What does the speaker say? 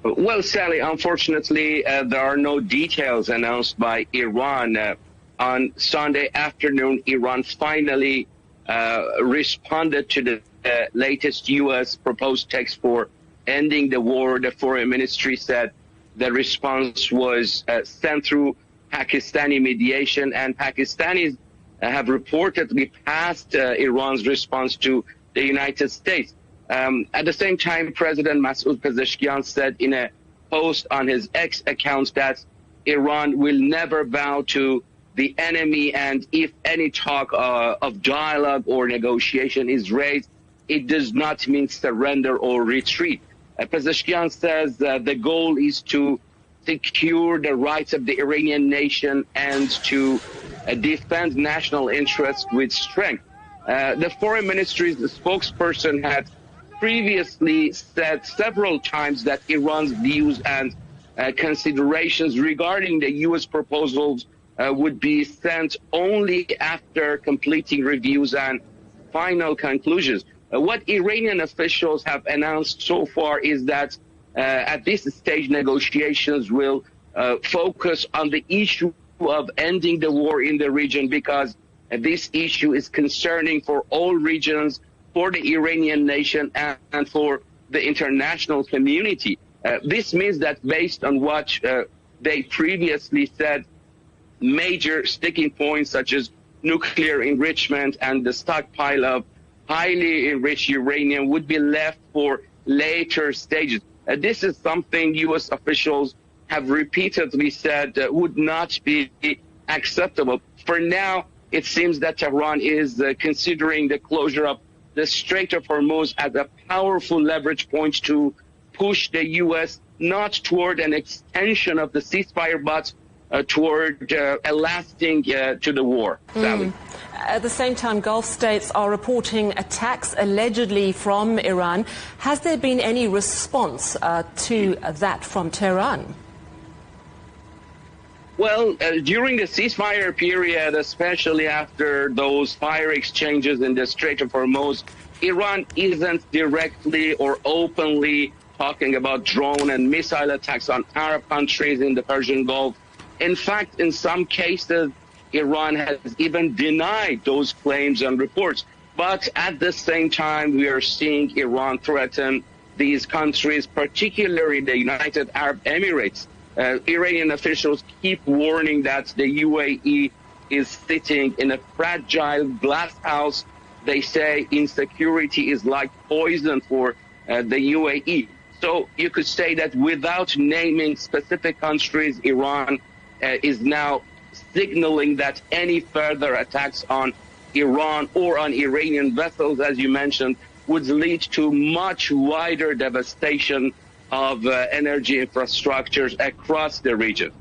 Well, Sally, unfortunately, there are no details announced by Iran. On Sunday afternoon, Iran finally responded to the latest U.S. proposed text for ending the war. The foreign ministry said the response was sent through Pakistani mediation, and Pakistanis have reportedly passed Iran's response to the United States. At the same time, President Masoud Pezeshkian said in a post on his X account that Iran will never bow to the enemy, and if any talk of dialogue or negotiation is raised, it does not mean surrender or retreat. Pezeshkian says the goal is to secure the rights of the Iranian nation and to defend national interests with strength. The foreign ministry's spokesperson had previously said several times that Iran's views and considerations regarding the U.S. proposals would be sent only after completing reviews and final conclusions. What Iranian officials have announced so far is that at this stage, negotiations will focus on the issue of ending the war in the region, because this issue is concerning for all regions, for the Iranian nation and for the international community. This means that based on what they previously said, major sticking points such as nuclear enrichment and the stockpile of highly enriched uranium would be left for later stages. This is something U.S. officials have repeatedly said would not be acceptable. For now, it seems that Tehran is considering the closure of the Strait of Hormuz as a powerful leverage point to push the U.S. not toward an extension of the ceasefire, but toward a lasting to the war. At the same time, Gulf states are reporting attacks allegedly from Iran. Has there been any response to that from Tehran? Well, during the ceasefire period, especially after those fire exchanges in the Strait of Hormuz, Iran isn't directly or openly talking about drone and missile attacks on Arab countries in the Persian Gulf. In fact, in some cases, Iran has even denied those claims and reports. But at the same time, we are seeing Iran threaten these countries, particularly the United Arab Emirates. Iranian officials keep warning that the UAE is sitting in a fragile glass house. They say insecurity is like poison for the UAE. So you could say that without naming specific countries, Iran is now signaling that any further attacks on Iran or on Iranian vessels, as you mentioned, would lead to much wider devastation of energy infrastructures across the region.